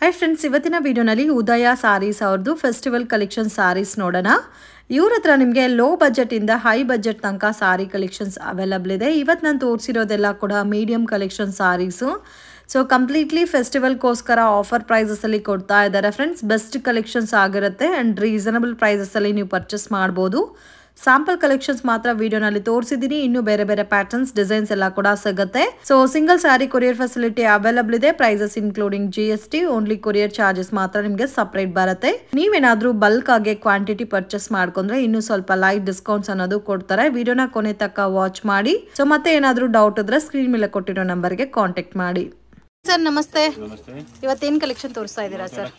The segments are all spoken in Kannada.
ಹಾಯ್ ಫ್ರೆಂಡ್ಸ್, ಇವತ್ತಿನ ವಿಡಿಯೋನಲ್ಲಿ ಉದಯ ಸಾರೀಸ್ ಅವ್ರದ್ದು ಫೆಸ್ಟಿವಲ್ ಕಲೆಕ್ಷನ್ ಸಾರೀಸ್ ನೋಡೋಣ. ಇವ್ರ ಹತ್ರ ನಿಮಗೆ ಲೋ ಬಜೆಟಿಂದ ಹೈ ಬಜೆಟ್ ತನಕ ಸಾರಿ ಕಲೆಕ್ಷನ್ಸ್ ಅವೈಲಬಲ್ ಇದೆ. ಇವತ್ತು ನಾನು ತೋರಿಸಿರೋದೆಲ್ಲ ಕೂಡ ಮೀಡಿಯಂ ಕಲೆಕ್ಷನ್ ಸಾರೀಸು. ಸೊ ಕಂಪ್ಲೀಟ್ಲಿ ಫೆಸ್ಟಿವಲ್ಗೋಸ್ಕರ ಆಫರ್ ಪ್ರೈಸಸಲ್ಲಿ ಕೊಡ್ತಾ ಇದ್ದಾರೆ ಫ್ರೆಂಡ್ಸ್. ಬೆಸ್ಟ್ ಕಲೆಕ್ಷನ್ಸ್ ಆಗಿರುತ್ತೆ ಆ್ಯಂಡ್ ರೀಸನಬಲ್ ಪ್ರೈಸಸಲ್ಲಿ ನೀವು ಪರ್ಚೇಸ್ ಮಾಡ್ಬೋದು. ಸ್ಯಾಂಪಲ್ ಕಲೆಕ್ಷನ್ಸ್ ಮಾತ್ರ ವಿಡಿಯೋನಲ್ಲಿ ತೋರಿಸಿದ್ದೀನಿ. ಇನ್ನು ಬೇರೆ ಬೇರೆ ಪ್ಯಾಟರ್ನ್ಸ್ ಡಿಸೈನ್ಸ್ ಎಲ್ಲ ಕೂಡ ಸಿಗುತ್ತೆ. So single sari courier facility available ಇದೆ. Prices including GST. Only courier charges ಮಾತ್ರ ನಿಮಗೆ ಸಪರೇಟ್ ಬರುತ್ತೆ. ನೀವೇನಾದ್ರೂ ಬಲ್ಕ್ ಆಗಿ ಕ್ವಾಂಟಿಟಿ ಪರ್ಚೇಸ್ ಮಾಡ್ಕೊಂಡ್ರೆ ಇನ್ನು ಸ್ವಲ್ಪ ಲೈಟ್ ಡಿಸ್ಕೌಂಟ್ಸ್ ಅನ್ನೋದು ಕೊಡ್ತಾರೆ. ವಿಡಿಯೋನ ಕೊನೆ ತನಕ ವಾಚ್ ಮಾಡಿ. ಸೊ ಮತ್ತೆ ಏನಾದ್ರೂ ಡೌಟ್ ಇದ್ರೆ ಸ್ಕ್ರೀನ್ ಮೇಲೆ ಕೊಟ್ಟಿರೋ ನಂಬರ್ಗೆ ಕಾಂಟ್ಯಾಕ್ಟ್ ಮಾಡಿ. ಸರ್ ನಮಸ್ತೆ. ಇವತ್ತೇನು ಕಲೆಕ್ಷನ್ ತೋರಿಸ್ತಾ ಇದ್ದೀರಾ sir?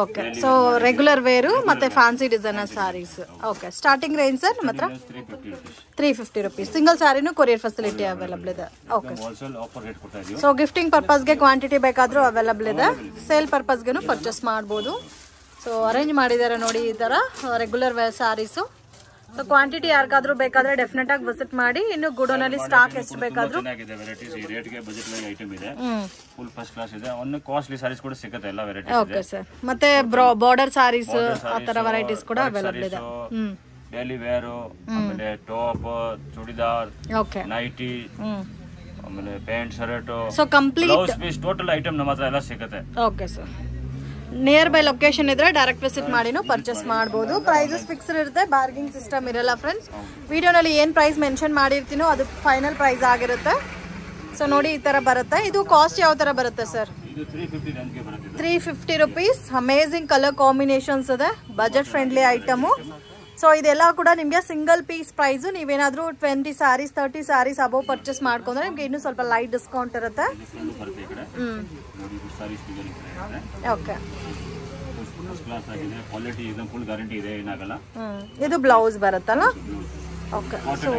Okay, so regular wear ಮತ್ತೆ fancy designer saris. Okay, starting range sir ನಮ್ಮ ಹತ್ರ 350 ರುಪೀಸ್. ಸಿಂಗಲ್ ಸ್ಯಾರಿನೂ courier facility available okay. So, ಸೊ ಗಿಫ್ಟಿಂಗ್ ಪರ್ಪಸ್ಗೆ ಕ್ವಾಂಟಿಟಿ ಬೇಕಾದರೂ ಅವೈಲಬಲ್ ಇದೆ. ಸೇಲ್ ಪರ್ಪಸ್ಗೆನೂ ಪರ್ಚೇಸ್ ಮಾಡ್ಬೋದು. ಸೊ ಅರೇಂಜ್ ಮಾಡಿದ್ದಾರೆ ನೋಡಿ ಈ ಥರ regular wear saris. So quantity ಯಾರಿಗಾದ್ರೂ ಬೇಕಾದ್ರೆ ಡೆಫಿನೆಟ್ ಆಗಿ ವಿಸಿಟ್ ಮಾಡಿ. ಇನ್ನು ಗುಡೋನಲ್ಲಿ ಸ್ಟಾಕ್ ಎಷ್ಟು ಬೇಕಾದ್ರೂ ಓಕೆ ಸರ್. ಮತ್ತೆ ಬಾರ್ಡರ್ ಸಾರೀಸ್ ಆ ತರ ವೆರೈಟೀಸ್ ಕೂಡ ಅವೈಲಬಲ್ ಇದೆ. ಡೈಲಿ ವೇರ್, ಆಮೇಲೆ ಟಾಪ್, ಚೂಡಿದಾರ್, ಓಕೆ, ನೈಟಿ, ಆಮೇಲೆ pant, shirt, so complete blouse piece total item ನಮ್ಮ ಹತ್ರ ಎಲ್ಲ ಸಿಗುತ್ತೆ. Okay sir. Nearby location ಇದ್ರೆ ಡೈರೆಕ್ಟ್ ವಿಸಿಟ್ ಮಾಡಿನೂ ಪರ್ಚೇಸ್ ಮಾಡಬಹುದು. ಪ್ರೈಸಸ್ ಫಿಕ್ಸ್ಡ್ ಇರುತ್ತೆ, ಬಾರ್ಗಿಂಗ್ ಸಿಸ್ಟಮ್ ಇರಲ್ಲ ಫ್ರೆಂಡ್ಸ್. ವಿಡಿಯೋನಲ್ಲಿ ಏನು ಪ್ರೈಸ್ ಮೆನ್ಷನ್ ಮಾಡಿರ್ತೀನೋ ಅದು ಫೈನಲ್ ಪ್ರೈಸ್ ಆಗಿರುತ್ತೆ. ಸೊ ನೋಡಿ ಈ ತರ ಬರುತ್ತೆ. ಇದು ಕಾಸ್ಟ್ ಯಾವ ತರ ಬರುತ್ತೆ sir? 350 rupees. Amazing colour combinations ಇದೆ, ಬಜೆಟ್ ಫ್ರೆಂಡ್ಲಿ ಐಟಮು. ಸೊ ಇದೆಲ್ಲ ಕೂಡ ನಿಮಗೆ ಸಿಂಗಲ್ ಪೀಸ್ ಪ್ರೈಸ್. ನೀವೇನಾದ್ರೂ 20 ಸ್ಯಾರೀಸ್ 30 ಸ್ಯಾರೀಸ್ ಅಬೋವ್ ಪರ್ಚೇಸ್ ಮಾಡ್ಕೊಂಡ್ರೆ ನಿಮ್ಗೆ ಇನ್ನೂ ಸ್ವಲ್ಪ ಲೈಟ್ ಡಿಸ್ಕೌಂಟ್ ಇರುತ್ತೆ. ಓಕೆ, ಇದು ಬ್ಲೌಸ್ ಬರುತ್ತಲ್ಲ. ಓಕೆ, ಸೊ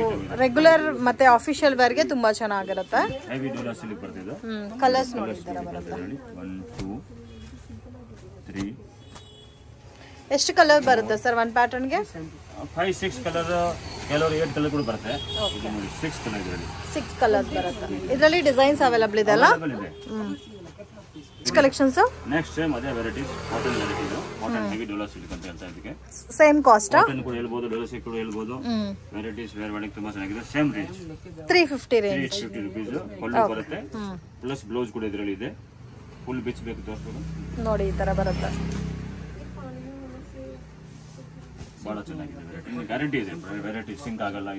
ರೆಗ್ಯುಲರ್ ಮತ್ತೆ ಆಫಿಷಿಯಲ್ ವೇರ್ಗೆ ತುಂಬಾ ಚೆನ್ನಾಗಿರುತ್ತೆ. ಕಲರ್ಸ್ ನೋಡಿ ಈ ತರ ಬರುತ್ತೆ. ಎಷ್ಟು ಕಲರ್ ಬರುತ್ತೆ ಸರ್ ಒಂದು ಪ್ಯಾಟರ್ನ್ಗೆ? 5-6 ಕಲರ್, ಕೆಲವರು 8 ಕಲರ್ ಕೂಡ ಬರುತ್ತೆ. 6 ಕಲರ್ಸ್ ಬರುತ್ತೆ. ಇದರಲ್ಲಿ ಡಿಸೈನ್ಸ್ ಅವೈಲಬಲ್ ಇದೆ ಅಲ್ಲ? ಕಲೆಕ್ಷನ್ಸ್ ನೆಕ್ಸ್ಟ್ ಸೇಮ್ ಅದೇ varieties, cotton varieties, cotton heavy Dhola silk ಅಂತ ಹೇಳ್ತಾ ಇದಕ್ಕೆ. ಸೇಮ್ ಕಾಸ್ಟ್ ಕಾಟನ್ ಕೂಡ ಹೇಳ್ಬೋದು, ಡೋಲಾ ಸಿಲ್ಕ್ ಕೂಡ ಹೇಳ್ಬೋದು. ವೆರೈಟೀಸ್ ವೇರ್ ಮಾಡಕ್ಕೆ ತುಂಬಾ ಚೆನ್ನಾಗಿದೆ. Same range 350 range, 350 rupees. Pallu ಬರುತ್ತೆ ಪ್ಲಸ್ ಬ್ಲೌಸ್ ಕೂಡ ಇದರಲ್ಲಿ ಇದೆ. ಫುಲ್ ಬಿಚ್ ಬೇಕು ತೋರಿಸ್ಬೋದು ನೋಡಿ ಈ ತರ ಬರುತ್ತೆ. ಬಹಳ ಚೆನ್ನಾಗಿದೆ ವೆರೈಟಿ, ಗ್ಯಾರಂಟಿ ಇದೆ. ವೆರೈಟಿ ಸಿಂಕ್ ಆಗಲ್ಲ.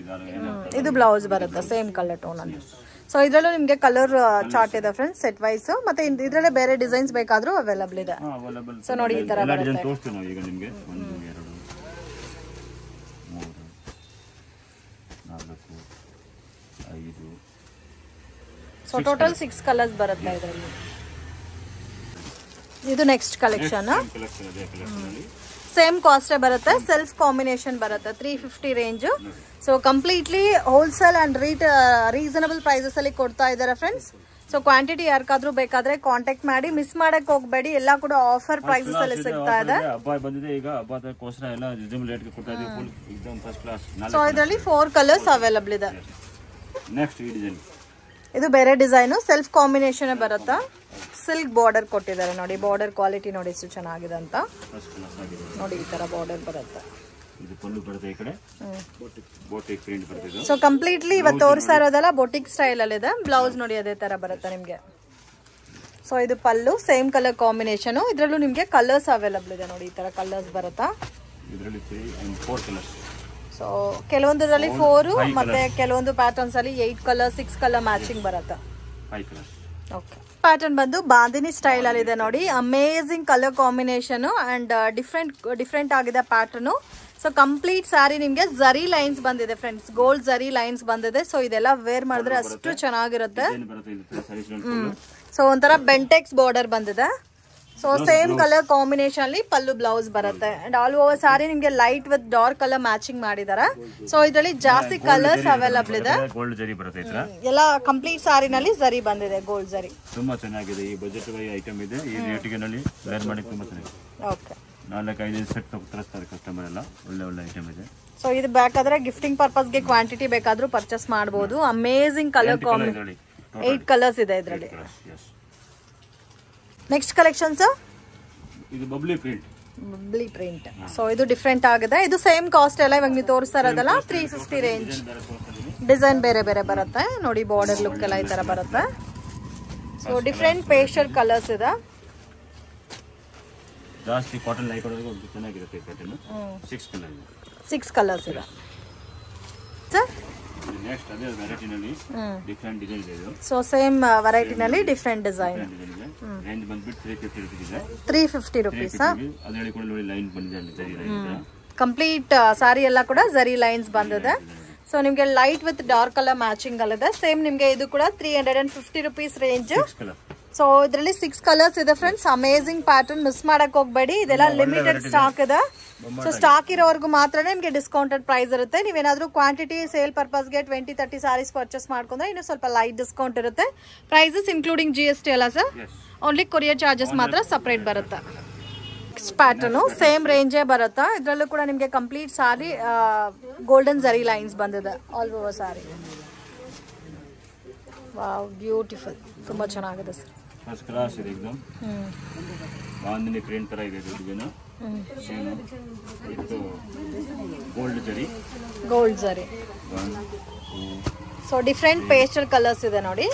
ಇದು ಬ್ಲೌಸ್ ಬರುತ್ತೆ ಸೇಮ್ ಕಲರ್ ಟೋನ್ ಅಲ್ಲಿ. ಸೊ ಇದರಲ್ಲೂ ನಿಮಗೆ ಕಲರ್ ಚಾರ್ಟ್ ಇದೆ ಫ್ರೆಂಡ್ಸ್, ಸೆಟ್ ವೈಸ್. ಮತ್ತೆ ಇದರಲ್ಲೇ ಬೇರೆ ಡಿಸೈನ್ಸ್ ಬೇಕಾದ್ರೂ ಅವೈಲಬಲ್ ಇದೆ. ಸೊ ನೋಡಿ ಈ ತರ ಬರುತ್ತೆ. ತೋರಿಸ್ತೀನಿ ನಾವು ಈಗ ನಿಮಗೆ. 1 2 3 4 5. ಸೊ ಟೋಟಲ್ 6 ಕಲರ್ಸ್ ಬರುತ್ತೆ ಇದರಲ್ಲಿ. ಇದು ನೆಕ್ಸ್ಟ್ ಕಲೆಕ್ಷನ್. ಸೇಮ್ ಕಾಸ್ಟ್ ಬರುತ್ತೆ, ಸೆಲ್ಫ್ ಕಾಂಬಿನೇಷನ್ ಬರುತ್ತೆ. 350 range. So completely wholesale and reasonable prices ಅಲ್ಲಿ ಕೊಡ್ತಾ ಇದ್ದಾರೆ ಫ್ರೆಂಡ್ಸ್. ಸೊ ಕ್ವಾಂಟಿಟಿ ಯಾರಿಗಾದ್ರೂ ಬೇಕಾದ್ರೆ ಕಾಂಟ್ಯಾಕ್ಟ್ ಮಾಡಿ, ಮಿಸ್ ಮಾಡಕ್ ಹೋಗ್ಬೇಡಿ. ಎಲ್ಲ ಕೂಡ ಆಫರ್ ಪ್ರೈಸಸ್ ಅಲ್ಲಿ ಸಿಗ್ತಾ ಇದೆ. ಸೊ ಇದರಲ್ಲಿ 4 ಕಲರ್ಸ್ ಅವೈಲಬಲ್ ಇದೆ. ಇದು ಬೇರೆ ಡಿಸೈನು, ಸೆಲ್ಫ್ ಕಾಂಬಿನೇಷನ್ ಬರುತ್ತಾ. ಸಿಲ್ಕ್ ಬಾರ್ಡರ್ ಕೊಟ್ಟಿದ್ದಾರೆ ನೋಡಿ. ಬಾರ್ಡರ್ ಕ್ವಾಲಿಟಿ ನೋಡಿ ಎಷ್ಟು ಚೆನ್ನಾಗಿದೆ ಅಂತ. ನೋಡಿ ಈ ತರ ಬಾರ್ಡರ್ ಬರುತ್ತೆ. ಸೊ ಕಂಪ್ಲೀಟ್ಲಿ ಇವತ್ತು ತೋರಿಸ್ತಾ ಇರೋದೆಲ್ಲ ಬೊಟಿಕ್ ಸ್ಟೈಲ್ ಅಲ್ಲಿ ಇದೆ. ಬ್ಲೌಸ್ ನೋಡಿ ಅದೇ ತರ ಬರುತ್ತೆ ನಿಮ್ಗೆ. ಸೊ ಇದು ಪಲ್ಲು, ಸೇಮ್ ಕಲರ್ ಕಾಂಬಿನೇಷನ್. ಇದ್ರಲ್ಲೂ ನಿಮ್ಗೆ ಕಲರ್ಸ್ ಅವೈಲಬಲ್ ಇದೆ ನೋಡಿ. ಈ ತರ ಕಲರ್ಸ್ ಬರುತ್ತಾ. ಸೊ ಕೆಲವೊಂದರಲ್ಲಿ 4 ಮತ್ತೆ ಕೆಲವೊಂದು ಪ್ಯಾಟರ್ನ್ಸ್ ಅಲ್ಲಿ 8 ಕಲರ್ 6 ಕಲರ್ ಮ್ಯಾಚಿಂಗ್ ಬರುತ್ತೆ. ಓಕೆ, ಪ್ಯಾಟರ್ನ್ ಬಂದು ಬಾಂದಿನಿ ಸ್ಟೈಲ್ ಅಲ್ಲಿ ಇದೆ ನೋಡಿ. Amazing colour combination and different ಆಗಿದೆ ಪ್ಯಾಟರ್ನ್. ಸೊ ಕಂಪ್ಲೀಟ್ ಸ್ಯಾರಿ ನಿಮ್ಗೆ ಜರಿ ಲೈನ್ಸ್ ಬಂದಿದೆ ಫ್ರೆಂಡ್ಸ್, ಗೋಲ್ಡ್ ಜರಿ ಲೈನ್ಸ್ ಬಂದಿದೆ. ಸೊ ಇದೆಲ್ಲ ವೇರ್ ಮಾಡಿದ್ರೆ ಅಷ್ಟು ಚೆನ್ನಾಗಿರುತ್ತೆ. ಸೊ ಒಂಥರ ಬೆಂಟೆಕ್ಸ್ ಬಾರ್ಡರ್ ಬಂದಿದೆ. ಸೊ ಸೇಮ್ ಕಲರ್ ಕಾಂಬಿನೇಷನ್ ಅಲ್ಲಿ ಪಲ್ಲು ಬ್ಲೌಸ್ ಬರುತ್ತೆ. ಅಂಡ್ ಆಲ್ ಓವರ್ ಸಾರಿ ನಿಮ್ಗೆ light with dark colour matching ಮಾಡಿದ್ದಾರೆ. ಸೊ ಇದರಲ್ಲಿ ಜಾಸ್ತಿ ಕಲರ್ಸ್ ಅವೈಲಬಲ್ ಇದೆ. ಎಲ್ಲ ಕಂಪ್ಲೀಟ್ ಸಾರಿನಲ್ಲಿ ಜರಿ ಬಂದಿದೆ, ಗೋಲ್ಡ್ ಜರಿ. ತುಂಬಾ ಚೆನ್ನಾಗಿದೆ. ಈ ಬಜೆಟ್ ಐಟಮ್ ಇದೆ. ಈ ರೇಟಿಗೆ ವೇರ್ ಮಾಡಿ ತುಂಬಾ ಚೆನ್ನಾಗಿದೆ. ಓಕೆ, 4-5 ಸೆಟ್ ತರಿಸ್ತಾರೆ ಕಸ್ಟಮರ್ ಎಲ್ಲ. ಒಳ್ಳೆ ಐಟಮ್ ಇದೆ. ಸೊ ಇದು ಬೇಕಾದ್ರೆ ಗಿಫ್ಟಿಂಗ್ ಪರ್ಪಸ್ಗೆ ಕ್ವಾಂಟಿಟಿ ಬೇಕಾದ್ರೂ ಪರ್ಚೇಸ್ ಮಾಡಬಹುದು. ಅಮೇಜಿಂಗ್ ಕಲರ್ ಕಾಂಬಿನೇಷನ್ 8 ಕಲರ್ಸ್ ಇದೆ ಇದರಲ್ಲಿ. ನೆಕ್ಸ್ಟ್ ಕಲೆಕ್ಷನ್ಸ್ ಇದು ಬಬ್ಲಿ ಪ್ರಿಂಟ್. ಸೊ ಇದು ಡಿಫ್ರೆಂಟ್ ಆಗಿದೆ. ಇದು ಸೇಮ್ ಕಾಸ್ಟ್ ಎಲ್ಲ ಇವಾಗ ನೀವು ತೋರಿಸ್ತಾ ಇರೋದಲ್ಲ 350 ರೇಂಜ್. ಡಿಸೈನ್ ಬೇರೆ ಬೇರೆ ಬರುತ್ತೆ ನೋಡಿ, ಬಾರ್ಡರ್ ಲುಕ್ ಎಲ್ಲ ಈ ತರ ಬರುತ್ತೆ. ಸೊ ಡಿಫ್ರೆಂಟ್ ಪೇಸ್ಟಲ್ ಕಲರ್ಸ್ ಇದೆ. ಜಾಸ್ತಿ ಕಾಟನ್ ಲೈಕ್ ಮಾಡೋದು ಚೆನ್ನಾಗಿರುತ್ತೆ ಪ್ಯಾಟರ್ನ್. 6 ಕಲರ್ಸ್ ಇದೆ ಸರ್. ನೆಕ್ಸ್ಟ್ ಅದೇ ವೆರೈಟಿ ನಲ್ಲಿ ಡಿಫರೆಂಟ್ ಡಿಸೈನ್ ಇದೆ ಇದು. ಸೊ ಸೇಮ್ ವೆರೈಟಿ ನಲ್ಲಿ ಡಿಫರೆಂಟ್ ಡಿಸೈನ್. ರೇಂಜ್ ಬಂದ್ಬಿಟ್ಟು 350 ರೂಪೀಸ್ ಇದೆ. 350 ರೂಪೀಸ್. ಅದರಲ್ಲಿ ಕೂಡ ನೋಡಿ ಲೈನ್ ಬಂದಿದೆ ಅಲ್ಲಿ ಜರಿ ಲೈನ್. ಕಂಪ್ಲೀಟ್ ಸಾರಿ ಎಲ್ಲ ಕೂಡ ಜರಿ ಲೈನ್ಸ್ ಬಂದಿದೆ. ಸೊ ನಿಮಗೆ light with dark colour matching ಅಲ್ಲಿದೆ. ಸೇಮ್ ನಿಮಗೆ ಇದು ಕೂಡ 350 ರೂಪೀಸ್ ರೇಂಜ್. ಸೊ ಇದರಲ್ಲಿ 6 ಕಲರ್ಸ್ ಇದೆ ಫ್ರೆಂಡ್ಸ್. ಅಮೇಜಿಂಗ್ ಪ್ಯಾಟರ್ನ್, ಮಿಸ್ ಮಾಡಕ್ ಹೋಗ್ಬೇಡಿ. ಇದೆಲ್ಲ ಲಿಮಿಟೆಡ್ ಸ್ಟಾಕ್ ಇದೆ. ಸೊ ಸ್ಟಾಕ್ ಇರೋವರೆಗೂ ಮಾತ್ರ ನಿಮಗೆ ಡಿಸ್ಕೌಂಟೆಡ್ ಪ್ರೈಸ್ ಇರುತ್ತೆ. ನೀವೇನಾದ್ರೂ ಕ್ವಾಂಟಿಟಿ ಸೇಲ್ ಪರ್ಪಸ್ಗೆ 20-30 ಸಾರೀಸ್ ಪರ್ಚೇಸ್ ಮಾಡ್ಕೊಂಡ್ರೆ ಇನ್ನು ಸ್ವಲ್ಪ ಲೈಟ್ ಡಿಸ್ಕೌಂಟ್ ಇರುತ್ತೆ. ಪ್ರೈಸಸ್ ಇನ್ಕ್ಲೂಡಿಂಗ್ GST ಅಲ್ಲ ಸರ್, ಓನ್ಲಿ ಕೊರಿಯರ್ ಚಾರ್ಜಸ್ ಮಾತ್ರ ಸಪರೇಟ್ ಬರುತ್ತೆ. ನೆಕ್ಸ್ಟ್ ಪ್ಯಾಟರ್ನ್ ಸೇಮ್ ರೇಂಜೇ ಬರುತ್ತೆ. ಇದರಲ್ಲೂ ಕೂಡ ನಿಮಗೆ ಕಂಪ್ಲೀಟ್ ಸಾರಿ ಗೋಲ್ಡನ್ ಜರಿ ಲೈನ್ಸ್ ಬಂದಿದೆ ಆಲ್ ಓವರ್ ಸಾರಿ. ವಾವ್, ಬ್ಯೂಟಿಫುಲ್, ತುಂಬಾ ಚೆನ್ನಾಗಿದೆ ಸರ್. ಫಸ್ಟ್ ಕ್ಲಾಸ್ ಇದೆ एकदम. ಬಾಂಧನಿ ಪ್ರಿಂಟ್ ತರ ಇದೆ ಇದು. ಸೇಮ್ ಇದು ಗೋಲ್ಡ್ ಜರಿ. ಸೊ ಡಿಫರೆಂಟ್ ಪೇಸ್ಟಲ್ ಕಲರ್ಸ್ ಇದೆ ನೋಡಿ.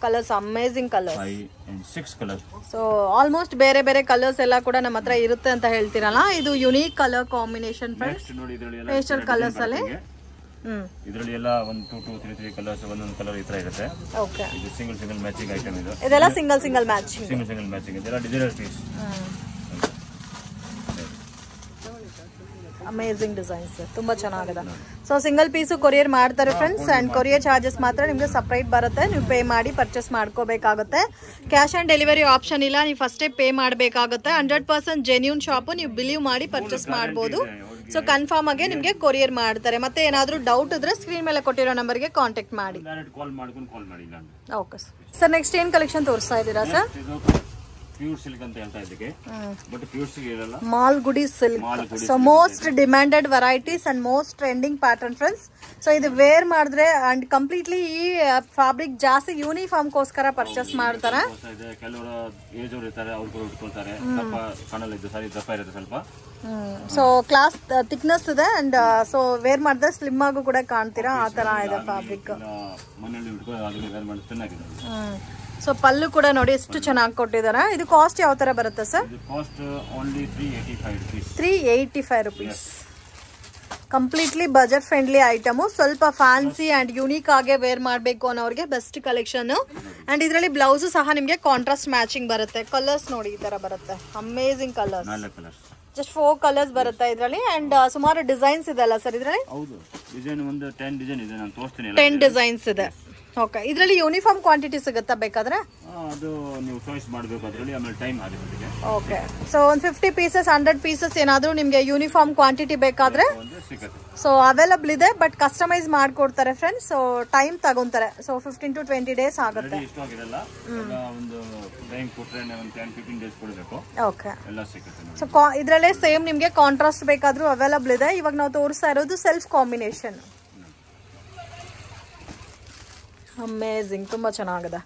Colours amazing colours. 5 and 6 colours. So almost ಬೇರೆ ಬೇರೆ ಕಲರ್ಸ್ ಎಲ್ಲ ಕೂಡ ನಮ್ಮ ಹತ್ರ ಇರುತ್ತೆ ಅಂತ ಹೇಳ್ತೀರಲ್ಲ. ಇದು unique colour combination friends. Pastel colours ಅಲ್ಲಿ ಇದರಲ್ಲಿ ಎಲ್ಲ 1 2 2 3 3 ಕಲರ್ಸ್ ಒಂದೊಂದು ಕಲರ್ ಈ ತರ ಇರುತ್ತೆ. ಓಕೆ, ಇದು ಸಿಂಗಲ್ ಮ್ಯಾಚಿಂಗ್ ಐಟಮ್ ಇದು. ಇದೆಲ್ಲ ಸಿಂಗಲ್ ಮ್ಯಾಚಿಂಗ್. ಇದೆಲ್ಲ ಡಿಸೈನರ್ ಪೀಸ್. ಅಮೇಜಿಂಗ್ ಡಿಸೈನ್ಸ್, ತುಂಬಾ ಚೆನ್ನಾಗಿದೆ. ಸೊ ಸಿಂಗಲ್ ಪೀಸು ಕೊರಿಯರ್ ಮಾಡ್ತಾರೆ ಫ್ರೆಂಡ್ಸ್. ಅಂಡ್ ಕೊರಿಯರ್ ಚಾರ್ಜಸ್ ಮಾತ್ರ ನಿಮಗೆ ಸಪ್ರೇಟ್ ಬರುತ್ತೆ. ನೀವು ಪೇ ಮಾಡಿ ಪರ್ಚೇಸ್ ಮಾಡ್ಕೋಬೇಕಾಗುತ್ತೆ. ಕ್ಯಾಶ್ ಆನ್ ಡೆಲಿವರಿ ಆಪ್ಷನ್ ಇಲ್ಲ, ನೀವು ಫಸ್ಟೇ ಪೇ ಮಾಡಬೇಕಾಗುತ್ತೆ. 100% ಜೆನ್ಯೂನ್ ಶಾಪು, ನೀವು ಬಿಲೀವ್ ಮಾಡಿ ಪರ್ಚೇಸ್ ಮಾಡ್ಬೋದು. ಸೊ ಕನ್ಫರ್ಮ್ ಆಗಿ ನಿಮಗೆ ಕೊರಿಯರ್ ಮಾಡ್ತಾರೆ. ಮತ್ತೆ ಏನಾದರೂ ಡೌಟ್ ಇದ್ರೆ ಸ್ಕ್ರೀನ್ ಮೇಲೆ ಕೊಟ್ಟಿರೋ ನಂಬರ್ಗೆ ಕಾಂಟ್ಯಾಕ್ಟ್ ಮಾಡಿ. Okay sir. ನೆಕ್ಸ್ಟ್ ಏನು ಕಲೆಕ್ಷನ್ ತೋರಿಸ್ತಾ ಇದ್ದೀರಾ ಸರ್? ಪ್ಯೂರ್ ಸಿಲ್ಕ್ ಅಂತ ಹೇಳ್ತಾ ಇದಕ್ಕೆ, ಬಟ್ ಪ್ಯೂರ್ ಸಿಲ್ಕ್ ಇರಲ್ಲ, Malgudi silk. So most demanded varieties and most trending pattern friends. So ಇದು ವೇರ್ ಮಾಡಿದ್ರೆ ಅಂಡ್ ಕಂಪ್ಲೀಟ್ಲಿ ಈ ಫ್ಯಾಬ್ರಿಕ್ ಜಾಸ್ತಿ ಯೂನಿಫಾರ್ಮ್ ಗೋಸ್ಕರ ಪರ್ಚೇಸ್ ಮಾಡ್ತಾರೆ. ಕೆಲವರು ಏಜ್ ಅವರು ಇರ್ತಾರೆ, ಅವ್ರು ಕೂಡ ಉಟ್ಕೊಳ್ತಾರೆ. ದಪ್ಪ ಕಾಣಲ್ಲ, ಇದು ಸಾರಿ ದಪ್ಪ ಇರುತ್ತೆ ಸ್ವಲ್ಪ. ಸೊ ಕ್ಲಾಸ್ ಥಿಕ್ನೆಸ್ ಇದೆ ಅಂಡ್ ಸೊ ವೇರ್ ಮಾಡಿದ್ರೆ ಸ್ಲಿಮ್ ಆಗು ಕೂಡ ಕಾಣ್ತೀರಾ, ಆ ತರ ಇದೆ ಫ್ಯಾಬ್ರಿಕ್. ಮನೆಯಲ್ಲಿ ಉಟ್ಕೊಂಡು ಅದನ್ನ ವೇರ್ ಮಾಡಿ ಚೆನ್ನಾಗಿದೆ. ಸೊ ಪಲ್ಲು ಕೂಡ ನೋಡಿ ಎಷ್ಟು ಚೆನ್ನಾಗಿ ಕೊಟ್ಟಿದ್ದಾರೆ. ಇದು ಕಾಸ್ಟ್ ಯಾವ ತರ ಬರುತ್ತೆ sir? Cost only 385 rupees. 385 rupees. Completely budget friendly item. ಸ್ವಲ್ಪ ಫ್ಯಾನ್ಸಿ ಅಂಡ್ ಯೂನಿಕ್ ಆಗಿ ವೇರ್ ಮಾಡಬೇಕು ಅನ್ನೋರಿಗೆ ಬೆಸ್ಟ್ ಕಲೆಕ್ಷನ್. ಅಂಡ್ ಇದರಲ್ಲಿ ಬ್ಲೌಸ್ ಸಹ ನಿಮಗೆ ಕಾಂಟ್ರಾಸ್ಟ್ ಮ್ಯಾಚಿಂಗ್ ಬರುತ್ತೆ. ಕಲರ್ಸ್ ನೋಡಿ ಈ ತರ ಬರುತ್ತೆ, ಅಮೇಜಿಂಗ್ ಕಲರ್ಸ್. ಜಸ್ಟ್ 4 ಕಲರ್ಸ್ ಬರುತ್ತೆ ಇದರಲ್ಲಿ. ಅಂಡ್ ಸುಮಾರು ಡಿಸೈನ್ಸ್ ಇದೆ ಅಲ್ಲ ಸರ್ ಇದರಲ್ಲಿ? ಹೌದು, ಡಿಸೈನ್ ಒಂದು 10 ಡಿಸೈನ್ ಇದೆ, ನಾನು ತೋರಿಸ್ತೀನಿ. 10 ಡಿಸೈನ್ಸ್ ಇದೆ. ಓಕೆ, ಇದರಲ್ಲಿ ಯೂನಿಫಾರ್ಮ್ ಕ್ವಾಂಟಿಟಿ ಸಿಗುತ್ತಾ ಬೇಕಾದ್ರೆ? ಅದು ನೀವು ಚಾಯ್ಸ್ ಮಾಡಬೇಕು ಅದರಲ್ಲಿ, ಆಮೇಲೆ ಟೈಮ್ ಆಗುತ್ತೆ. ಓಕೆ, ಸೊ ಒಂದು 50 ಪೀಸಸ್ 100 ಪೀಸಸ್ ಏನಾದರೂ ನಿಮಗೆ ಯೂನಿಫಾರ್ಮ್ ಕ್ವಾಂಟಿಟಿ ಬೇಕಾದ್ರೆ ಸೊ ಅವೈಲಬಲ್ ಇದೆ. ಬಟ್ ಕಸ್ಟಮೈಸ್ ಮಾಡ್ಕೊಡ್ತಾರೆ ಫ್ರೆಂಡ್ಸ್. ಸೊ ಟೈಮ್ ತಗೊಂತಾರೆ. So 15 to 20 days okay. So, ಸೊ ಇದರಲ್ಲೇ ಸೇಮ್ ನಿಮಗೆ ಕಾಂಟ್ರಾಸ್ಟ್ ಬೇಕಾದ್ರೂ ಅವೈಲಬಲ್ ಇದೆ. ಇವಾಗ ನಾವು ತೋರಿಸ್ತಾ ಇರೋದು ಸೆಲ್ಫ್ ಕಾಂಬಿನೇಷನ್. ಅಮೇಜಿಂಗ್, ತುಂಬಾ ಚೆನ್ನಾಗಿದೆ.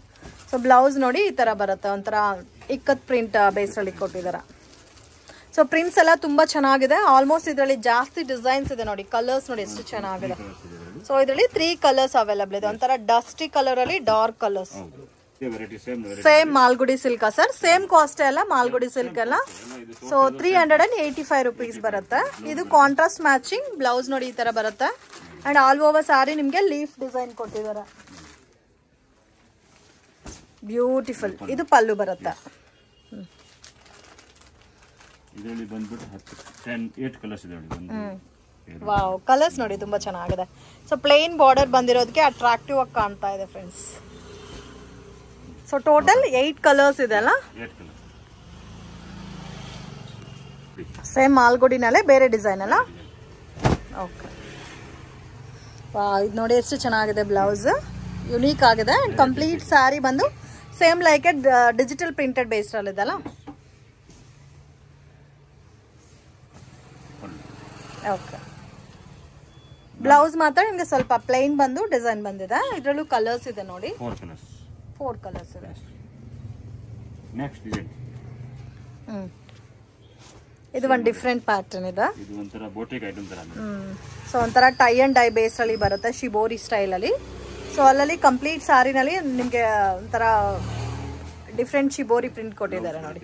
ಸೊ ಬ್ಲೌಸ್ ನೋಡಿ ಈ ತರ ಬರುತ್ತೆ, ಒಂಥರ ಇಕ್ಕತ್ ಪ್ರಿಂಟ್ ಬೇಸಲ್ಲಿ ಕೊಟ್ಟಿದ್ದಾರೆ. ಸೊ ಪ್ರಿಂಟ್ಸ್ ಎಲ್ಲ ತುಂಬಾ ಚೆನ್ನಾಗಿದೆ. ಆಲ್ಮೋಸ್ಟ್ ಇದರಲ್ಲಿ ಜಾಸ್ತಿ ಡಿಸೈನ್ಸ್ ಇದೆ ನೋಡಿ. ಕಲರ್ಸ್ ನೋಡಿ ಎಷ್ಟು ಚೆನ್ನಾಗಿದೆ. ಸೊ ಇದರಲ್ಲಿ 3 ಕಲರ್ಸ್ ಅವೈಲಬಲ್ ಇದೆ. ಒಂಥರ ಡಸ್ಟಿ ಕಲರ್ ಅಲ್ಲಿ dark colours. Same Malgudi silk sir? Same cost ಎಲ್ಲ ಮಾಲ್ಗುಡಿ ಸಿಲ್ಕ್ ಎಲ್ಲ. ಸೊ 385 ರೂಪೀಸ್ ಬರುತ್ತೆ. ಇದು ಕಾಂಟ್ರಾಸ್ಟ್ ಮ್ಯಾಚಿಂಗ್ ಬ್ಲೌಸ್ ನೋಡಿ ಈ ತರ ಬರುತ್ತೆ. ಅಂಡ್ ಆಲ್ ಓವರ್ ಸಾರಿ ನಿಮ್ಗೆ ಲೀಫ್ ಡಿಸೈನ್ ಕೊಟ್ಟಿದ್ದಾರೆ. ಬ್ಯೂಟಿಫುಲ್. ಇದು ಪಲ್ಲು ಬರುತ್ತೆ. ಇದರಲ್ಲಿ ಬಂದ್ಬಿಟ್ಟು 8 ಕಲರ್ಸ್ ಇದೆ. ವಾವ್, ಕಲರ್ಸ್ ನೋಡಿ ತುಂಬಾ ಚೆನ್ನಾಗಿದೆ. ಸೊ ಪ್ಲೇನ್ ಬಾರ್ಡರ್ ಬಂದಿರೋದಕ್ಕೆ ಅಟ್ರಾಕ್ಟಿವ್ ಆಗಿ ಕಾಣ್ತಾ ಇದೆ ಫ್ರೆಂಡ್ಸ್. ಸೊ ಟೋಟಲ್ 8 ಕಲರ್ಸ್ ಇದೆ ಅಲ್ಲ? 8 ಕಲರ್. ಸೇಮ್ ಮಾಲ್ಗುಡಿನಲ್ಲೇ ಬೇರೆ ಡಿಸೈನ್ ಅಲ್ಲ? ಓಕೆ, ವಾವ್, ಇದು ನೋಡಿ ಎಷ್ಟು ಚೆನ್ನಾಗಿದೆ. ಬ್ಲೌಸ್ ಯುನೀಕ್ ಆಗಿದೆ. ಅಂಡ್ ಕಂಪ್ಲೀಟ್ ಸ್ಯಾರಿ ಬಂದು same like A digital printed based ಅಲ್ಲಿ ಇದೆಲ್ಲ. ಓಕೆ, ಬ್ಲೌಸ್ ಮಾತ್ರ ನಿಮಗೆ ಸ್ವಲ್ಪ ಪ್ಲೈನ್ ಬಂದು ಡಿಸೈನ್ ಬಂದಿದೆ. ಇದರಲ್ಲೂ ಕಲರ್ಸ್ ಇದೆ ನೋಡಿ. 4 ಕಲರ್ಸ್ ಇದೆ. Next design. ಇದು ಒಂದು ಡಿಫ್ರೆಂಟ್ ಪ್ಯಾಟರ್ನ್ ಇದೆ. ಇದು ಒಂಥರ ಬೋಟಿಕ್ ಐಟಮ್ ತರ. ಸೊ ಒಂಥರ ಟೈ ಅಂಡ್ ಡೈ ಬೇಸ್ ಅಲ್ಲಿ ಬರುತ್ತೆ, ಶಿಬೋರಿ ಸ್ಟೈಲ್ ಅಲ್ಲಿ. ಸೊ ಅಲ್ಲಲ್ಲಿ ಕಂಪ್ಲೀಟ್ ಸಾರಿನಲ್ಲಿ ನಿಮಗೆ ಒಂಥರ ಡಿಫ್ರೆಂಟ್ ಶಿಬೋರಿ ಪ್ರಿಂಟ್ ಕೊಟ್ಟಿದ್ದಾರೆ ನೋಡಿ.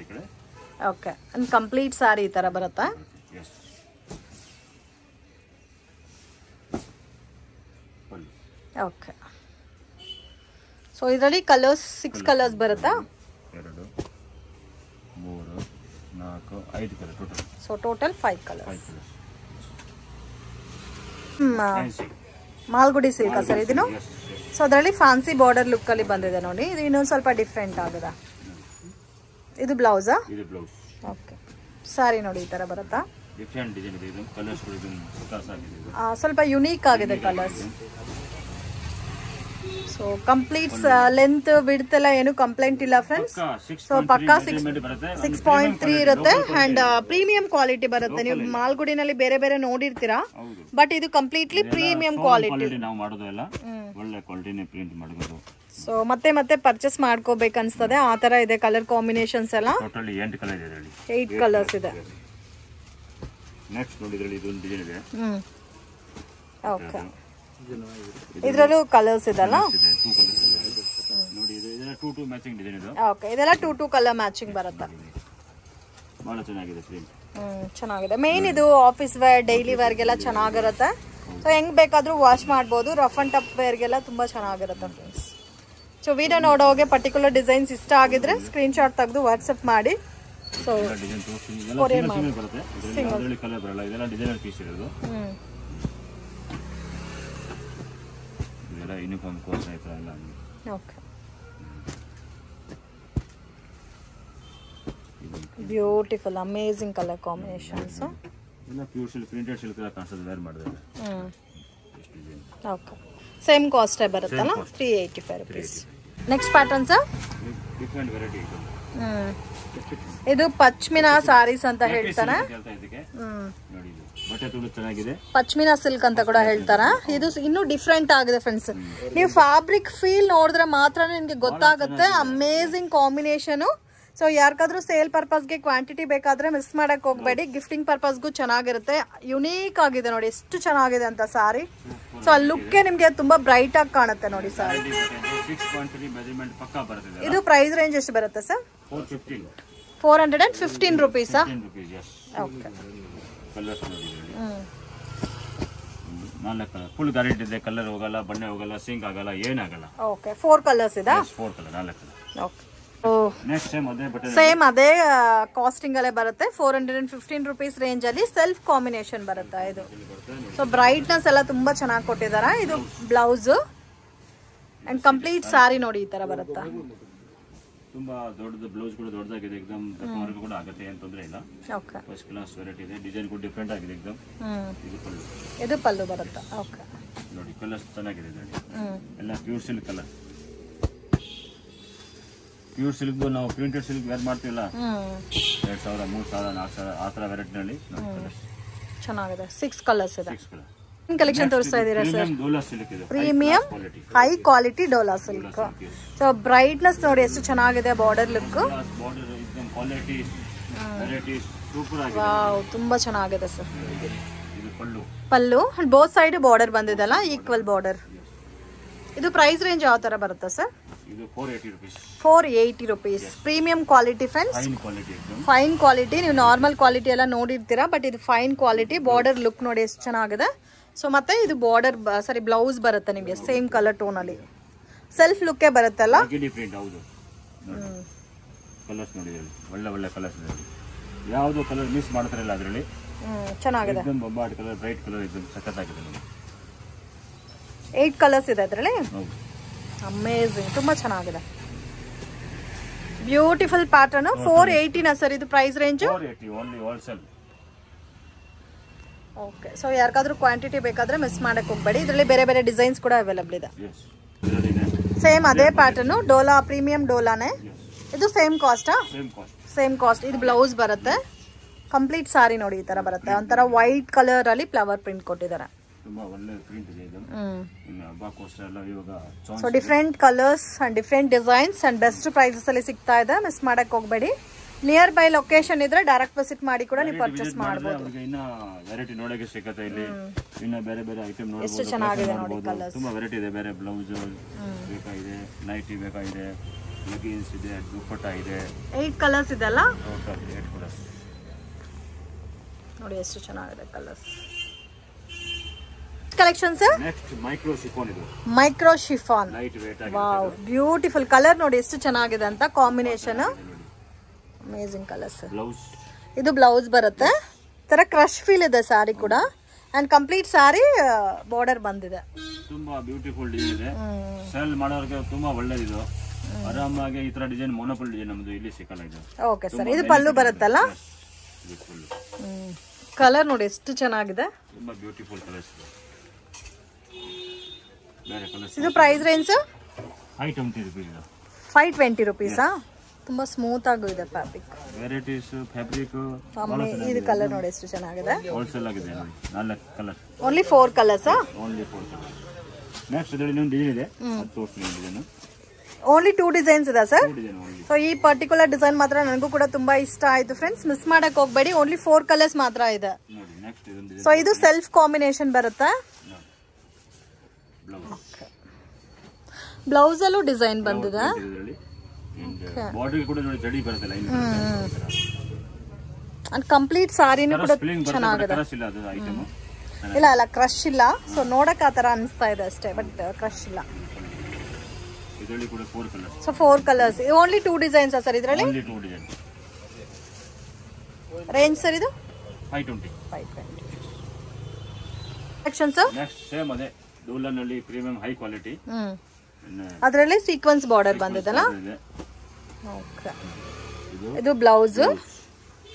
ಓಕೆ, ಒಂದು ಕಂಪ್ಲೀಟ್ ಸಾರಿ ಈ ತರ ಬರುತ್ತಾ? ಓಕೆ. ಸೊ ಇದರಲ್ಲಿ ಕಲರ್ಸ್ 6 ಕಲರ್ಸ್ ಬರುತ್ತಾ? 2 3 4 5 colour total. So total 5 colours. Malgudi silk sir ಇದನ್ನು. ಸೊ ಅದರಲ್ಲಿ ಫ್ಯಾನ್ಸಿ ಬಾರ್ಡರ್ ಲುಕ್ ಅಲ್ಲಿ ಬಂದಿದೆ ನೋಡಿ. ಇದು ಇನ್ನೊಂದು ಸ್ವಲ್ಪ ಡಿಫ್ರೆಂಟ್ ಆಗಿದೆ. ಇದು ಬ್ಲೌಸಾ? ಇದು ಬ್ಲೌಸ್. ಓಕೆ. ಸಾರಿ ನೋಡಿ ಈ ತರ ಬರುತ್ತಾ? ಡಿಫ್ರೆಂಟ್ ಡಿಸೈನ್ ಇದೆ. ಇದು ಕಲರ್ಸ್ ಕೂಡ ಇದು ಸುತ್ತಾಸ ಆಗಿದೆ. ಸ್ವಲ್ಪ ಯುನೀಕ್ ಆಗಿದೆ colours. So complete length width ಎಲ್ಲ ಏನು ಕಂಪ್ಲೇಂಟ್ ಇಲ್ಲ ಫ್ರೆಂಡ್ಸ್. ಸೊ ಪಕ್ಕಾ 6.3 ಇರುತ್ತೆ ಅಂಡ್ ಪ್ರೀಮಿಯಂ ಕ್ವಾಲಿಟಿ ಬರುತ್ತೆ. ನೀವು ಮಾಲ್ಗುಡಿನಲ್ಲಿ ಬೇರೆ ಬೇರೆ ನೋಡಿರ್ತೀರಾ, ಬಟ್ ಇದು ಕಂಪ್ಲೀಟ್ಲಿ ಪ್ರೀಮಿಯಂ ಕ್ವಾಲಿಟಿ. ನಾವು ಮಾಡೋದಲ್ಲ ಒಳ್ಳೆ ಕ್ವಾಲಿಟಿನೇ ಪ್ರಿಂಟ್ ಮಾಡೋದು. ಸೊ ಮತ್ತೆ ಮತ್ತೆ ಪರ್ಚೇಸ್ ಮಾಡ್ಕೋಬೇಕು ಅನ್ಸ್ತದೆ, ಆ ತರ ಇದೆ ಕಲರ್ ಕಾಂಬಿನೇಷನ್ಸ್ ಎಲ್ಲ. ಟೋಟಲಿ 8 ಕಲರ್ ಇದೆ. 8 ಕಲರ್ಸ್ ಇದೆ. ನೆಕ್ಸ್ಟ್ ನೋಡಿ ಇದರಲ್ಲಿ ಇದೊಂದು ಡಿಸೈನ್ ಇದೆ. ಓಕೆ. ಇದರಲ್ಲೂ ಕಲರ್ಸ್ ಇದಲ್ಲ ನೋಡಿ. ಇದೆಲ್ಲ 2 ಮ್ಯಾಚಿಂಗ್ ಡಿಸೈನ್ ಇದೆ. ಓಕೆ, ಇದೆಲ್ಲ 2 ಕಲರ್ ಮ್ಯಾಚಿಂಗ್ ಬರುತ್ತೆ. ಬಹಳ ಚೆನ್ನಾಗಿದೆ ಪ್ರಿಂಟ್. ಚೆನ್ನಾಗಿದೆ. ಮೇನ್ ಇದು ಆಫೀಸ್ ವೇರ್ ಡೈಲಿ ವೇರ್ಗೆಲ್ಲ ಚೆನ್ನಾಗಿರುತ್ತೆ. ಸೊ ಹೆಂಗ್ ಬೇಕಾದ್ರೂ ವಾಶ್ ಮಾಡ್ಬೋದು. ರಫ್ ಅಂಡ್ ಟಫ್ ವೇರ್ಗೆಲ್ಲ ತುಂಬಾ ಚೆನ್ನಾಗಿರುತ್ತೆ ಫ್ರೆಂಡ್ಸ್. ಸೊ ವಿಡಿಯೋ ನೋಡೋಗೆ ಪರ್ಟಿಕ್ಯುಲರ್ ಡಿಸೈನ್ಸ್ ಇಷ್ಟ ಆಗಿದ್ರೆ ಸ್ಕ್ರೀನ್ ಶಾಟ್ ತೆಗೆದು ವಾಟ್ಸಪ್ ಮಾಡಿ. ಸೊ ಡಿಸೈನ್ ಬರುತ್ತೆ. ಇದರಲ್ಲಿ ಕಲರ್ ಬರಲ್ಲ. ಇದೆಲ್ಲ ಡಿಸೈನರ್ ಪೀಸ್ ಇರೋದು. ಇದೆಲ್ಲ ಯೂನಿಫಾರ್ಮ್ ಕೋರ್ಸ್ ಐತೆ ಎಲ್ಲ. Okay. Beautiful amazing colour combinations. ಎಲ್ಲ ಪ್ಯೂರ್ ಸಿಲ್ಕ್ ಪ್ರಿಂಟೆಡ್ ಸಿಲ್ಕ್ ಎಲ್ಲ ಕಾಣಿಸುತ್ತೆ ವೇರ್ ಮಾಡಿದ್ರೆ. ಓಕೆ. ಸೇಮ್ ಕಾಸ್ಟ್ ಬರುತ್ತಲ್ಲ, 385 rupees. Next pattern sir different variety ಇದೆ. ಇದು ಪಶ್ಮಿನಾ ಸಾರೀಸ್ ಅಂತ ಹೇಳ್ತಾರೆ. ನೋಡಿ ಬಟ್ಟೆ ತುಂಬಾ ಚೆನ್ನಾಗಿದೆ. ಪಶ್ಮಿನಾ ಸಿಲ್ಕ್ ಅಂತ ಕೂಡ ಹೇಳ್ತಾರ. ಇದು ಇನ್ನೂ ಡಿಫ್ರೆಂಟ್ ಆಗಿದೆ ಫ್ರೆಂಡ್ಸ್. ನೀವು ಫ್ಯಾಬ್ರಿಕ್ ಫೀಲ್ ನೋಡಿದ್ರೆ ಮಾತ್ರ ನಿಮ್ಗೆ ಗೊತ್ತಾಗುತ್ತೆ. Amazing combination. ಸೊ ಯಾರಿಗಾದ್ರೂ ಸೇಲ್ ಪರ್ಪಸ್ಗೆ ಕ್ವಾಂಟಿಟಿ ಬೇಕಾದ್ರೆ ಮಿಸ್ ಮಾಡಕ್ ಹೋಗ್ಬೇಡಿ. ಗಿಫ್ಟಿಂಗ್ ಪರ್ಪಸ್ಗೂ ಚೆನ್ನಾಗಿರುತ್ತೆ. ಯುನೀಕ್ ಆಗಿದೆ ನೋಡಿ ಎಷ್ಟು ಚೆನ್ನಾಗಿದೆ ಅಂತ ಸಾರಿ. ಸೊ ಆ ಲುಕ್ಗೆ ನಿಮ್ಗೆ ತುಂಬಾ ಬ್ರೈಟ್ ಆಗಿ ಕಾಣುತ್ತೆ ನೋಡಿ ಸಾರಿ. ಇದು ಪ್ರೈಸ್ ರೇಂಜ್ ಎಷ್ಟು ಬರುತ್ತೆ ಸರ್? 415 ರೂಪೀಸಾ? ಓಕೆ. ಫುಲ್ ಗ್ಯಾರಂಟಿ ಇದೆ. ಕಲರ್ ಹೋಗಲ್ಲ, ಬಣ್ಣ ಹೋಗಲ್ಲ, ಸಿಂಕ್ ಆಗಲ್ಲ, ಏನಾಗಲ್ಲ. ಓಕೆ. 4 ಕಲರ್ಸ್ ಇದೆ. 4 ಕಲರ್ 4 ಕಲರ್. ಓಕೆ. ಸೇಮ್ ಅದೇ ಕಾಸ್ಟಿಂಗ್ ಅಲ್ಲೇ ಬರುತ್ತೆ. 415 ರೂಪೀಸ್ ರೇಂಜ್ ಅಲ್ಲಿ ಸೆಲ್ಫ್ ಕಾಂಬಿನೇಷನ್ ಬರುತ್ತೆ ಇದು. ಸೊ ಬ್ರೈಟ್ನೆಸ್ ಎಲ್ಲ ತುಂಬಾ ಚೆನ್ನಾಗಿ ಕೊಟ್ಟಿದ್ದಾರೆ. ಇದು ಬ್ಲೌಸ್ ಅಂಡ್ ಕಂಪ್ಲೀಟ್ ಸಾರಿ ನೋಡಿ ಈ ತರ ಬರುತ್ತೆ. ತುಂಬಾ ದೊಡ್ಡದು ಬ್ಲೌಸ್ ಕೂಡ ದೊಡ್ಡದಾಗಿದೆ. ಎಕ್ದಮ್ ವರ್ಕ್ ಕೂಡ ಆಗುತ್ತೆ, ಏನು ತೊಂದರೆ ಇಲ್ಲ. ಓಕೆ. ಫಸ್ಟ್ ಕ್ಲಾಸ್ ವೆರೈಟಿ ಇದೆ. ಡಿಸೈನ್ ಕೂಡ ಡಿಫರೆಂಟ್ ಆಗಿದೆ ಎಕ್ದಮ್. ಇದು ಪಲ್ಲು ಬರುತ್ತೆ. ಓಕೆ. ನೋಡಿ ಕಲರ್ಸ್ ಚೆನ್ನಾಗಿದೆ ಇದರಲ್ಲಿ. ಎಲ್ಲ pure silk colour. Pure silk ನಾವು ಪ್ರಿಂಟೆಡ್ ಸಿಲ್ಕ್ ವೇರ್ ಮಾಡ್ತೀವಲ್ಲ, 2000 3000 4000 ಆ ತರ ವೆರೈಟಿನಲ್ಲಿ ಚೆನ್ನಾಗಿದೆ. 6 ಕಲರ್ಸ್ ಇದೆ. 6 ಕಲರ್ ಕಲೆಕ್ಷನ್ ತೋರಿಸ್ತಾ ಇದ್ದೀರಾ ಸರ್? ಡೋಲಾ ಸಿಲ್ಕ್ ಇದೆ. Premium high quality Dola silk. So brightness ನೋಡಿ ಎಷ್ಟು ಚೆನ್ನಾಗಿದೆ. ಬಾರ್ಡರ್ ಲುಕ್ ಬಾರ್ಡರ್ एकदम ಕ್ವಾಲಿಟಿ ವೆರೈಟಿ ಸೂಪರ್ ಆಗಿದೆ. ವಾವ್, ತುಂಬಾ ಚೆನ್ನಾಗಿದೆ ಸರ್. ಇದು pallu. Pallu and both side border ಬಂದಿದೆಲ್ಲ, ಈಕ್ವಲ್ ಬಾರ್ಡರ್. ಇದು ಪ್ರೈಸ್ ರೇಂಜ್ ಯಾವ ತರ ಬರುತ್ತೆ ಸರ್? ಇದು 480 rupees. 480 rupees. Premium quality friends. Fine quality. ನೀವು ನಾರ್ಮಲ್ ಕ್ವಾಲಿಟಿ ಎಲ್ಲ ನೋಡಿರ್ತೀರಾ, ಬಟ್ ಇದು ಫೈನ್ ಕ್ವಾಲಿಟಿ. ಬಾರ್ಡರ್ ಲುಕ್ ನೋಡಿ ಎಷ್ಟು ಚೆನ್ನಾಗಿದೆ. ಸೊ ಮತ್ತೆ ಇದು ಬಾರ್ಡರ್ ಸಾರಿ ಬ್ಲೌಸ್ ಬರುತ್ತೆ ನಿಮಗೆ ಸೇಮ್ ಕಲರ್ ಟೋನ್ ಅಲ್ಲಿ. ಸೆಲ್ಫ್ ಲುಕ್ಕೇ ಬರುತ್ತಲ್ಲ. ಕಲರ್ಸ್ ನೋಡಿ ಒಳ್ಳೆ ಒಳ್ಳೆ ಕಲರ್ಸ್ ಇದೆ. ಯಾವುದು ಕಲರ್ ಮಿಸ್ ಮಾಡ್ತಾರಲ್ಲ ಅದರಲ್ಲಿ. ಚೆನ್ನಾಗಿದೆ. ಬೊಂಬಾಟ್ ಕಲರ್, ಬ್ರೈಟ್ ಕಲರ್ ಇದು ಸಖತ್ತಾಗಿದೆ ನೋಡಿ. 8 ಕಲರ್ಸ್ ಇದೆ ಅದರಲ್ಲಿ. ಅಮೇಜಿಂಗ್, ತುಂಬಾ ಚೆನ್ನಾಗಿದೆ. Beautiful pattern. 480 ಸರ್ ಇದು price range? 480 only wholesale. Okay. So ಯಾರಿಗಾದ್ರೂ ಕ್ವಾಂಟಿಟಿ ಬೇಕಾದ್ರೆ ಮಿಸ್ ಮಾಡಕ್ಕೆ ಹೋಗಬೇಡಿ. ಇದರಲ್ಲಿ ಬೇರೆ ಬೇರೆ ಡಿಸೈನ್ಸ್ ಕೂಡ ಅವೈಲೇಬಲ್ ಇದೆ. ಸೇಮ್ ಅದೇ ಪ್ಯಾಟರ್ನ್. ಡೋಲಾ ಪ್ರೀಮಿಯಂ ಡೋಲಾನೇ. ಇದು ಸೇಮ್ ಕಾಸ್ಟಾ? Same cost. ಇದು ಬ್ಲೌಸ್ ಬರುತ್ತೆ. ಕಂಪ್ಲೀಟ್ ಸಾರಿ ನೋಡಿ ಈ ತರ ಬರುತ್ತೆ. ಒಂಥರ ವೈಟ್ ಕಲರ್ ಅಲ್ಲಿ ಫ್ಲವರ್ ಪ್ರಿಂಟ್ ಕೊಟ್ಟಿದ್ದಾರೆ. ತುಂಬಾ ಒಳ್ಳೆ ಪ್ರಿಂಟ್ ಇದೆ ಇದು. ಇನ್ನು ಹಬ್ಬಕ್ಕೋಸ್ಕರ ಎಲ್ಲ ಇವಾಗ so different colours and different designs and best prices ಅಲ್ಲಿ ಸಿಗ್ತಾ ಇದೆ. ಮಿಸ್ ಮಾಡಕ್ ಹೋಗ್ಬೇಡಿ. ನಿಯರ್ ಬೈ ಲೊಕೇಶನ್ ಇದ್ರೆ ಡೈರೆಕ್ಟ್ ವಿಸಿಟ್ ಮಾಡಿ ಕೂಡ ನೀವು ಪರ್ಚೇಸ್ ಮಾಡಬಹುದು. ಇನ್ನ ವೆರೈಟಿ ನೋಡಕ್ಕೆ ಸಿಗುತ್ತೆ ಇಲ್ಲಿ. ಇನ್ನ ಬೇರೆ ಬೇರೆ ಐಟಮ್ ನೋಡಬಹುದು. ಎಷ್ಟು ಚೆನ್ನಾಗಿದೆ ನೋಡಿ ಕಲರ್ಸ್. ತುಂಬಾ ವೆರೈಟಿ ಇದೆ. ಬೇರೆ ಬ್ಲೌಸ್ ಬೇಕಾಗಿದೆ, ನೈಟಿ ಬೇಕಾಗಿದೆ, ಲೆಗಿನ್ಸ್ ಇದೆ, ದುಪ್ಪಟ್ಟ ಇದೆ. 8 ಕಲರ್ಸ್ ಇದೆ ಅಲ್ಲ? ಟೋಟಲ್ 8 ಕಲರ್ಸ್ ನೋಡಿ ಎಷ್ಟು ಚೆನ್ನಾಗಿದೆ colours. Collections next micro chiffon ಇದು. ಮೈಕ್ರೋ ಶಿಫಾನ್ ಲೈಟ್ ವೇಟ್ ಆಗಿದೆ. ವಾವ್, ಬ್ಯೂಟಿಫುಲ್ ಕಲರ್ ನೋಡಿ ಎಷ್ಟು ಚೆನ್ನಾಗಿದೆ ಅಂತ ಕಾಂಬಿನೇಷನ್. Amazing colours. ಬ್ಲೌಸ್ ಇದು ಬ್ಲೌಸ್ ಬರುತ್ತೆ. ತರ ಕ್ರಶ್ ಫೀಲ್ ಇದೆ ಸಾರಿ ಕೂಡ. ಅಂಡ್ ಕಂಪ್ಲೀಟ್ ಸಾರಿ ಬಾರ್ಡರ್ ಬಂದಿದೆ. ತುಂಬಾ ಬ್ಯೂಟಿಫುಲ್ ಡಿಸೈನ್ ಇದೆ. ಸೆಲ್ ಮಾಡೋರಿಗೆ ತುಂಬಾ ಒಳ್ಳೆದಿದು. ಆರಾಮಾಗಿ ಈ ತರ ಡಿಸೈನ್ ಮೊನೋಪಲ್ ಡಿಸೈನ್ ನಮ್ದು ಇಲ್ಲಿ ಸಿಕ್ಕಲ್ಲ ಇದು. ಓಕೆ ಸರ್, ಇದು ಪಲ್ಲು ಬರುತ್ತಲ್ಲ? ಕಲರ್ ನೋಡಿ ಎಷ್ಟು ಚೆನ್ನಾಗಿದೆ. ತುಂಬಾ ಬ್ಯೂಟಿಫುಲ್ ಕಲರ್ಸ್ ಇದೆ. ಬೇರೆ ಕಲರ್ಸ್. ಇದು ಪ್ರೈಸ್ ರೇಂಜ್ 520 ರೂಪಾಯಿ ಇದು. 520 ರೂಪೀಸಾ? ತುಂಬಾ ಸ್ಮೂತ್ ಆಗೂ ಇದೆ ಫ್ಯಾಬ್ರಿಕ್. Varieties fabric. ಇದು ಕಲರ್ ನೋಡಿ ಎಷ್ಟು ಚೆನ್ನಾಗಿದೆ. ಹೋಲ್ಸೇಲ್ ಆಗಿದೆ ನೋಡಿ. 4 colour. Only 4 colours. Only 4 colour. Next ಇದರಲ್ಲಿ ಇನ್ನೊಂದು ಡಿಸೈನ್ ಇದೆ. ಅದು ತೋರಿಸ್ತೀನಿ ಡಿಸೈನ್. ಓನ್ಲಿ 2 ಡಿಸೈನ್ಸ್ ಇದೆ ಸರ್. ಡಿಸೈನ್. ಸೊ ಈ ಪರ್ಟಿಕ್ಯುಲರ್ ಡಿಸೈನ್ ಮಾತ್ರ ನನಗೂ ಕೂಡ ತುಂಬಾ ಇಷ್ಟ ಆಯ್ತು ಫ್ರೆಂಡ್ಸ್. ಮಿಸ್ ಮಾಡಕ್ ಹೋಗ್ಬೇಡಿ. ಓನ್ಲಿ 4 ಕಲರ್ಸ್ ಮಾತ್ರ ಇದೆ. ನೋಡಿ ನೆಕ್ಸ್ಟ್ ಇದೊಂದು ಡಿಸೈನ್. ಸೊ ಇದು ಸೆಲ್ಫ್ ಕಾಂಬಿನೇಷನ್ ಬರುತ್ತೆ. ಬ್ಲೌಸ್ ಅಲ್ಲೂ ಡಿಸೈನ್ ಬಂದಿದೆ. ಬಾರ್ಡರ್ ಕೂಡ ನೋಡಿ ಜಡಿ ಬರುತ್ತೆ ಲೈನ್. ಅಂಡ್ ಕಂಪ್ಲೀಟ್ ಸಾರಿನೂ ಕೂಡ ಚೆನ್ನಾಗಿದೆ. ಇಲ್ಲ ಅಲ್ಲ, ಕ್ರಶ್ ಇಲ್ಲ. ಸೊ ನೋಡಕ್ ಆ ತರ ಅನಿಸ್ತಾ ಇದೆ ಅಷ್ಟೇ, ಬಟ್ ಕ್ರಶ್ ಇಲ್ಲ. ಇದರಲ್ಲಿ ಕೂಡ 4 colours. So 4 colours. Only 2 designs sir ಇದರಲ್ಲಿ? Only 2 design. ರೇಂಜ್ ಸರ್ ಇದು 520. 520. ಸೆಕ್ಷನ್ ಸರ್ ನೆಕ್ಸ್ಟ್ ಸೇಮ್ ಅದೇ ಡೋಲನ್ ಅಲ್ಲಿ ಪ್ರೀಮಿಯಂ ಹೈ ಕ್ವಾಲಿಟಿ. ಅದರಲ್ಲಿ ಸೀಕ್ವೆನ್ಸ್ ಬಾರ್ಡರ್ ಬಂದಿದೆಲ್ಲ? ಓಕೆ. ಇದು ಬ್ಲೌಸ್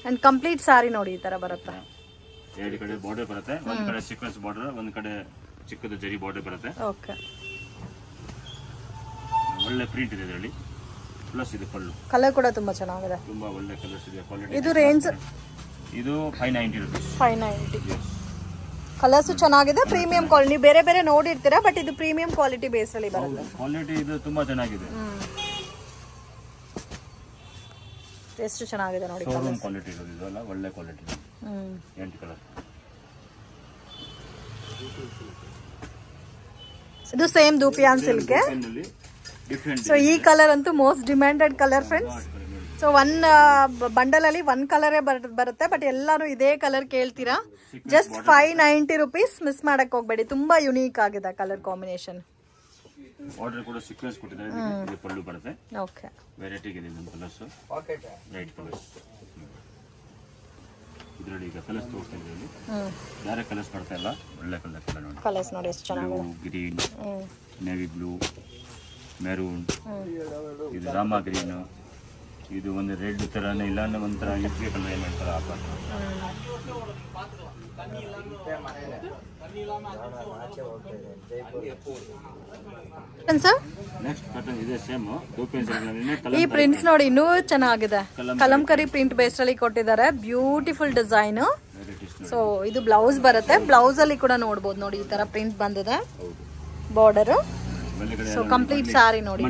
ಅಂಡ್ ಕಂಪ್ಲೀಟ್ ಸಾರಿ ನೋಡಿ ಈ ತರ ಬರುತ್ತೆ. 2 ಕಡೆ ಬಾರ್ಡರ್ ಬರುತ್ತೆ. ಒಂದು ಕಡೆ ಸೀಕ್ವೆನ್ಸ್ ಬಾರ್ಡರ್, ಒಂದು ಕಡೆ ಚಿಕ್ಕದು ಜರಿ ಬಾರ್ಡರ್ ಬರುತ್ತೆ. ಓಕೆ. ಒಳ್ಳೆ ಪ್ರಿಂಟ್ ಇದೆ ಇದರಲ್ಲಿ. ಪ್ಲಸ್ ಇದು ಪಲ್ಲು. ಕಲರ್ ಕೂಡ ತುಂಬಾ ಚೆನ್ನಾಗಿದೆ. ತುಂಬಾ ಒಳ್ಳೆ ಕಲರ್ಸ್ ಇದೆ. ಕ್ವಾಲಿಟಿ. ಇದು ರೇಂಜ್ ಇದು 590 ರೂಪೀಸ್. 590. ಕಲರ್ಸ್ ಚೆನ್ನಾಗಿದೆ. Premium quality. ನೀವು ಬೇರೆ ಬೇರೆ ನೋಡಿರ್ತೀರಾ, ಬಟ್ ಇದು ಪ್ರೀಮಿಯಂ ಕ್ವಾಲಿಟಿ ಬೇಸ್ ಅಲ್ಲಿ ಬರುತ್ತೆ. ಕ್ವಾಲಿಟಿ ಇದು ತುಂಬಾ ಚೆನ್ನಾಗಿದೆ. ಎಷ್ಟು ಚೆನ್ನಾಗಿದೆ ನೋಡಿ. ಶೋರೂಮ್ ಕ್ವಾಲಿಟಿ ಇದು ಅಲ್ಲ, ಒಳ್ಳೆ ಕ್ವಾಲಿಟಿ. 8 ಕಲರ್. ಇದು ಸೇಮ್ ದೂಪಿಯಾನ್ ಸಿಲ್ಕ್. ಸೊ ಈ ಕಲರ್ ಅಂತೂ most demanded colour friends. So 1 bundle ಅಲ್ಲಿ 1 ಕಲರೇ ಬರುತ್ತೆ, ಬಟ್ ಎಲ್ಲಾನು ಇದೇ ಕಲರ್ ಕೇಳ್ತೀರಾ. Just 590 rupees. ಮಿಸ್ ಮಾಡಕ್ ಹೋಗ್ಬೇಡಿ. ತುಂಬಾ ಯುನೀಕ್ ಆಗಿದೆ ಕಲರ್ ಕಾಂಬಿನೇಷನ್. ಆರ್ಡರ್ ಕೂಡ ಸೀಕ್ವೆನ್ಸ್ ಕೊಟ್ಟಿದ್ದಾರೆ. ಇದು ಪಲ್ಲು ಬರುತ್ತೆ. ಓಕೆ. ವೆರೈಟಿ ಇದೆ ನಮ್ಮ ಕಲರ್ಸ್. Right colours. ಇದರಲ್ಲಿ ಈಗ ಕಲರ್ಸ್ ತೋರಿಸ್ತಾ ಇದ್ದೀವಿ. ಬೇರೆ ಕಲರ್ಸ್ ಬರ್ತಾ ಇಲ್ಲ. ಒಳ್ಳೆ ಕಲರ್ ನೋಡಿ. ಕಲರ್ಸ್ ನೋಡಿ ಎಷ್ಟು ಚೆನ್ನಾಗಿದೆ. ಗ್ರೀನ್, ನೇವಿ ಬ್ಲೂ, ಮೆರೂನ್, ಇದು ರಾಮ ಗ್ರೀನ್, ಇದು ಒಂದು ರೆಡ್ ತರನೇ ಇಲ್ಲ ಅಂದ್ರೆ ಒಂಥರ ಇಟ್ಗೆ ಕಲರ್ ಏನು ಹೇಳ್ತಾರೆ ಆ ಥರ. ನೆಕ್ಸ್ಟ್ ಪ್ಯಾಟರ್ನ್ ಇದೆ ಸೇಮ್. ಈ ಪ್ರಿಂಟ್ಸ್ ನೋಡಿ ಇನ್ನೂ ಚೆನ್ನಾಗಿದೆ. ಕಲಂಕರಿ ಪ್ರಿಂಟ್ ಬೇಸ್ ಅಲ್ಲಿ ಕೊಟ್ಟಿದ್ದಾರೆ. Beautiful design. ಸೊ ಇದು ಬ್ಲೌಸ್ ಬರುತ್ತೆ. ಬ್ಲೌಸ್ ಅಲ್ಲಿ ಕೂಡ ನೋಡಬಹುದು ನೋಡಿ ಈ ತರ ಪ್ರಿಂಟ್ ಬಂದಿದೆ. ಬಾರ್ಡರ್. ಸೊ ಕಂಪ್ಲೀಟ್ ಸಾರಿ ನೋಡಿ.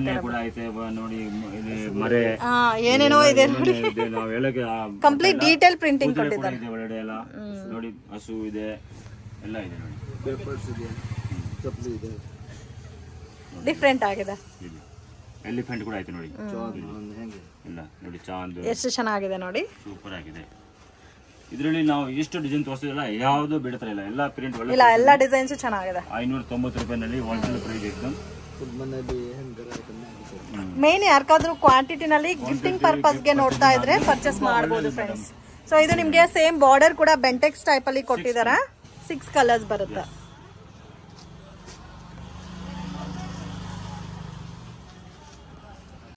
ಏನೇನೋ ಇದೆ ನೋಡಿ. ಕಂಪ್ಲೀಟ್ ಡೀಟೇಲ್ ಪ್ರಿಂಟಿಂಗ್ ಕೊಟ್ಟಿದ್ದಾರೆ. ನೋಡಿ ಹಸು ಇದೆ, ಎಲ್ಲ ಇದೆ ನೋಡಿ. ಡಿಫ್ರೆಂಟ್ ಆಗಿದೆ. ಎಲಿಫೆಂಟ್ ಕೂಡ ಆಯ್ತು ನೋಡಿ. ಇಲ್ಲ ನೋಡಿ ಚಾಂದ್ ಎಷ್ಟು ಚೆನ್ನಾಗಿದೆ ನೋಡಿ. ಸೂಪರ್ ಆಗಿದೆ. ಇದರಲ್ಲಿ ನಾವು ಎಷ್ಟು ಡಿಸೈನ್ ತೋರಿಸಿದ್ರಲ್ಲ ಯಾವುದು ಬಿಡ್ತಾ ಇಲ್ಲ. ಎಲ್ಲ ಪ್ರಿಂಟ್ ಒಳ್ಳೆ ಇಲ್ಲ, ಎಲ್ಲ ಡಿಸೈನ್ಸ್ ಚೆನ್ನಾಗಿದೆ. 590 ರೂಪಾಯಿನಲ್ಲಿ ಹೋಲ್ಸೇಲ್ ಪ್ರೈಸ್ ಎಕ್ದಮ್. ಮೇನ್ ಯಾರ್ಕಾದ್ರೂ ಕ್ವಾಂಟಿಟಿನಲ್ಲಿ ಗಿಫ್ಟಿಂಗ್ ಪರ್ಪಸ್ಗೆ ನೋಡ್ತಾ ಇದ್ರೆ ಪರ್ಚೇಸ್ ಮಾಡಬಹುದು ಫ್ರೆಂಡ್ಸ್. ಸೊ ಇದು ನಿಮ್ಗೆ ಸೇಮ್ ಬಾರ್ಡರ್ ಕೂಡ ಬೆಂಟೆಕ್ಸ್ ಟೈಪ್ ಅಲ್ಲಿ ಕೊಟ್ಟಿದ್ದಾರೆ. 6 ಕಲರ್ಸ್ ಬರುತ್ತೆ.